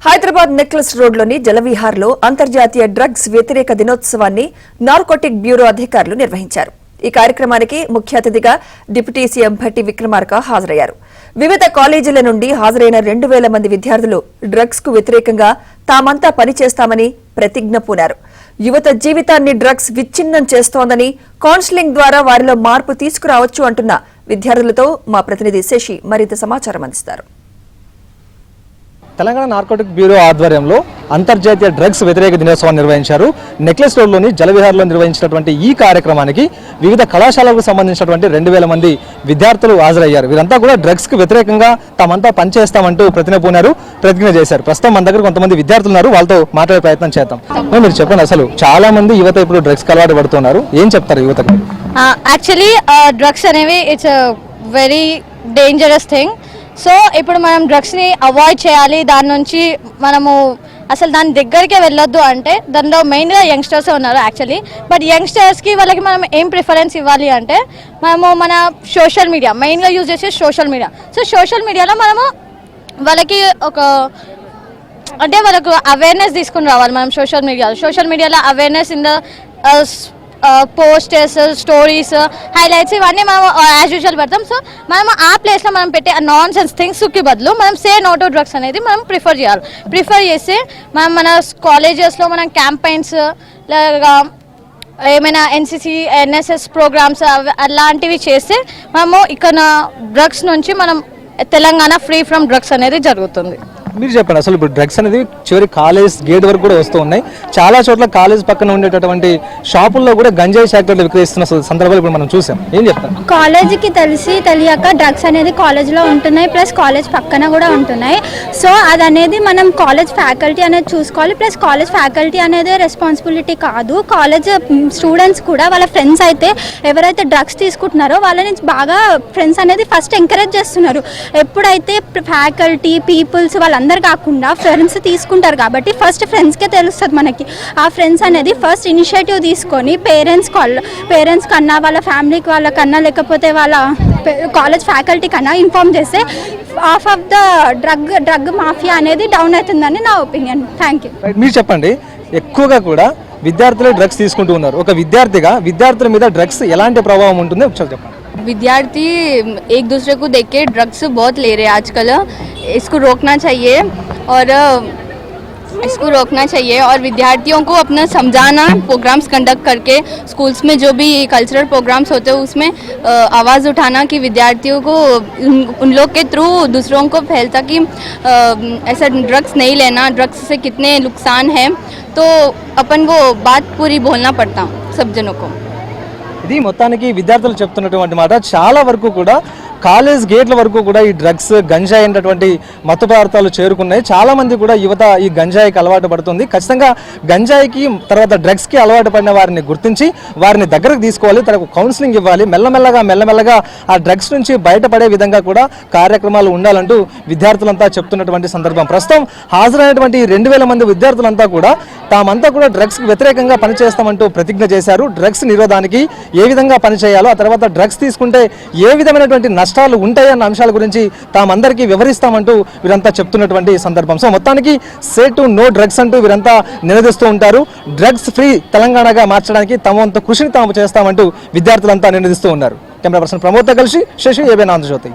Hyderabad necklace రోడ్లోని జలవిహార్లో అంతర్జాతీయ drugs వ్యతిరేక దినోత్సవాన్ని నార్కోటిక్ బ్యూరో అధికారులు నిర్వహించారు. ఈ కార్యక్రమానికి ముఖ్య అతిథిగా డిప్యూటీ సీఎం భట్టి విక్రమార్క హాజరయ్యారు. వివిధ కాలేజీల నుండి హాజరైన 2000 మంది విద్యార్థులు డ్రగ్స్ కు వ్యతిరేకంగా తామంతా పనిచేస్తామని ప్రతిజ్ఞ పూనారు. యువత జీవితాన్ని డ్రగ్స్ విచ్ఛిన్నం చేస్తోందని, కౌన్సిలింగ్ ద్వారా వారిలో మార్పు తీసుకురావచ్చు అంటున్న విద్యార్థులతో మా ప్రతినిధి శశి మరింత సమాచారం అందిస్తారు. తెలంగాణ నార్కోటిక్ బ్యూరో ఆధ్వర్యంలో అంతర్జాతీయ డ్రగ్స్ వ్యతిరేక దినోత్సవాన్ని నిర్వహించారు. నెక్లెస్ రోడ్లోని జలవిహార్లో నిర్వహించినటువంటి ఈ కార్యక్రమానికి వివిధ కళాశాలకు సంబంధించినటువంటి 2000 మంది విద్యార్థులు హాజరయ్యారు. వీరంతా కూడా డ్రగ్స్ కు వ్యతిరేకంగా తామంతా పనిచేస్తామంటూ ప్రతిజ్ఞ చేశారు. ప్రస్తుతం మన దగ్గర కొంతమంది విద్యార్థులు ఉన్నారు, వాళ్ళతో మాట్లాడే ప్రయత్నం చేద్దాం. మీరు చెప్పండి, అసలు చాలా మంది యువత ఇప్పుడు డ్రగ్స్ కి అలవాటు పడుతున్నారు, ఏం చెప్తారు యువతకు? యాక్చువల్లీ డ్రగ్స్ అనేవి it's very dangerous thing. So ఇప్పుడు మనం డ్రగ్స్ని అవాయిడ్ చేయాలి, దాని నుంచి మనము అసలు దాని దగ్గరికే వెళ్ళొద్దు. అంటే దానిలో మెయిన్గా యంగ్స్టర్స్ ఉన్నారు యాక్చువల్లీ. బట్ యంగ్స్టర్స్కి వాళ్ళకి మనం ఏం ప్రిఫరెన్స్ ఇవ్వాలి అంటే మనము మన సోషల్ మీడియా మెయిన్గా యూజ్ చేసే సోషల్ మీడియా. సో సోషల్ మీడియాలో మనము వాళ్ళకి వాళ్ళకు అవేర్నెస్ తీసుకుని రావాలి. మనం సోషల్ మీడియాలో awareness in the posters, stories, highlights ఇవన్నీ మనం యాజ్ యూజువల్ పెడతాం. సో మనం ఆ ప్లేస్లో మనం పెట్టే నాన్ సెన్స్ థింగ్స్కి బదులు మనం సే నో టు డ్రగ్స్ అనేది మనం ప్రిఫర్ చేసి మనం మన కాలేజెస్లో మనం క్యాంపెయిన్స్ లేదా ఏమైనా ఎన్సీసీ, ఎన్ఎస్ఎస్ ప్రోగ్రామ్స్ అలాంటివి చేస్తే మనము ఇక్కడ డ్రగ్స్ నుంచి మనం తెలంగాణ ఫ్రీ ఫ్రమ్ డ్రగ్స్ అనేది జరుగుతుంది. మీరు చెప్పండి, అసలు ఇప్పుడు డ్రగ్స్ అనేది చివరి కాలేజ్ గేట్ వరకు కూడా వస్తూ ఉన్నాయి. చాలా చోట్ల కాలేజ్ పక్కన ఉండేటటువంటి షాపుల్లో కూడా గంజాయి శాఖలు విక్రయిస్తున్న సందర్భాలు ఇప్పుడు మనం చూసాం, ఏం చెప్తాం? కాలేజీకి తెలియక డ్రగ్స్ అనేది కాలేజ్లో ఉంటున్నాయి, ప్లస్ కాలేజ్ పక్కన కూడా ఉంటున్నాయి. సో అది అనేది మనం కాలేజ్ ఫ్యాకల్టీ అనేది చూసుకోవాలి. ప్లస్ కాలేజ్ ఫ్యాకల్టీ అనేది రెస్పాన్సిబిలిటీ కాదు, కాలేజ్ స్టూడెంట్స్ కూడా వాళ్ళ ఫ్రెండ్స్ అయితే ఎవరైతే డ్రగ్స్ తీసుకుంటున్నారో వాళ్ళని బాగా ఫ్రెండ్స్ అనేది ఫస్ట్ ఎంకరేజ్ చేస్తున్నారు. ఎప్పుడైతే ఫ్యాకల్టీ పీపుల్స్ అందరు కాకుండా ఫ్రెండ్స్ తీసుకుంటారు కాబట్టి ఫస్ట్ ఫ్రెండ్స్కే తెలుస్తుంది మనకి. ఆ ఫ్రెండ్స్ అనేది ఫస్ట్ ఇనిషియేటివ్ తీసుకొని పేరెంట్స్ కన్నా, వాళ్ళ ఫ్యామిలీకి వాళ్ళకన్నా, లేకపోతే వాళ్ళ కాలేజ్ ఫ్యాకల్టీ కన్నా ఇన్ఫార్మ్ చేస్తే of of the drug mafia అనేది డౌన్ అవుతుందని నా ఒపీనియన్. Thank you. మీరు చెప్పండి, ఎక్కువగా కూడా విద్యార్థులే డ్రగ్స్ తీసుకుంటూ ఉన్నారు. ఒక విద్యార్థిగా విద్యార్థుల మీద డ్రగ్స్ ఎలాంటి ప్రభావం ఉంటుందో ఒకసారి చెప్పండి. विद्यार्थी एक दूसरे को देख के ड्रग्स बहुत ले रहे हैं आजकल. इसको रोकना चाहिए और विद्यार्थियों को अपना समझाना, प्रोग्राम्स कंडक्ट करके स्कूल्स में जो भी कल्चरल प्रोग्राम्स होते हैं उसमें आवाज़ उठाना कि विद्यार्थियों को उन लोग के थ्रू दूसरों को फैलता कि ऐसा ड्रग्स नहीं लेना, ड्रग्स से कितने नुकसान है, तो अपन को बात पूरी बोलना पड़ता सब जनों को. ఇది మొత్తానికి విద్యార్థులు చెప్తున్నటువంటి మాట. చాలా వరకు కూడా కాలేజ్ గేట్ల వరకు కూడా ఈ డ్రగ్స్, గంజాయి అనేటువంటి మత్తు పదార్థాలు చేరుకున్నాయి. చాలా మంది కూడా యువత ఈ గంజాయికి అలవాటు పడుతుంది. ఖచ్చితంగా గంజాయికి తర్వాత డ్రగ్స్కి అలవాటు పడిన వారిని గుర్తించి వారిని దగ్గరకు తీసుకోవాలి, తనకు కౌన్సిలింగ్ ఇవ్వాలి. మెల్లమెల్లగా ఆ డ్రగ్స్ నుంచి బయటపడే విధంగా కూడా కార్యక్రమాలు ఉండాలంటూ విద్యార్థులంతా చెప్తున్నటువంటి సందర్భం. ప్రస్తుతం హాజరైనటువంటి 2000 మంది విద్యార్థులంతా కూడా తామంతా కూడా డ్రగ్స్కి వ్యతిరేకంగా పనిచేస్తామంటూ ప్రతిజ్ఞ చేశారు. డ్రగ్స్ నిరోధానికి ఏ విధంగా పనిచేయాలో, ఆ తర్వాత డ్రగ్స్ తీసుకుంటే ఏ విధమైనటువంటి నష్టాలు ఉంటాయన్న అంశాల గురించి తామందరికీ వివరిస్తామంటూ వీరంతా చెప్తున్నటువంటి సందర్భం. సో మొత్తానికి సే టు నో డ్రగ్స్ అంటూ వీరంతా నినదిస్తూ ఉంటారు. డ్రగ్స్ ఫ్రీ తెలంగాణగా మార్చడానికి తమ వంతు కృషిని తాము చేస్తామంటూ విద్యార్థులంతా నినదిస్తూ ఉన్నారు. కెమెరా పర్సన్ ప్రమోద్తో కలిసి శశి, ఏబిఎన్ ఆంధ్రజ్యోతి.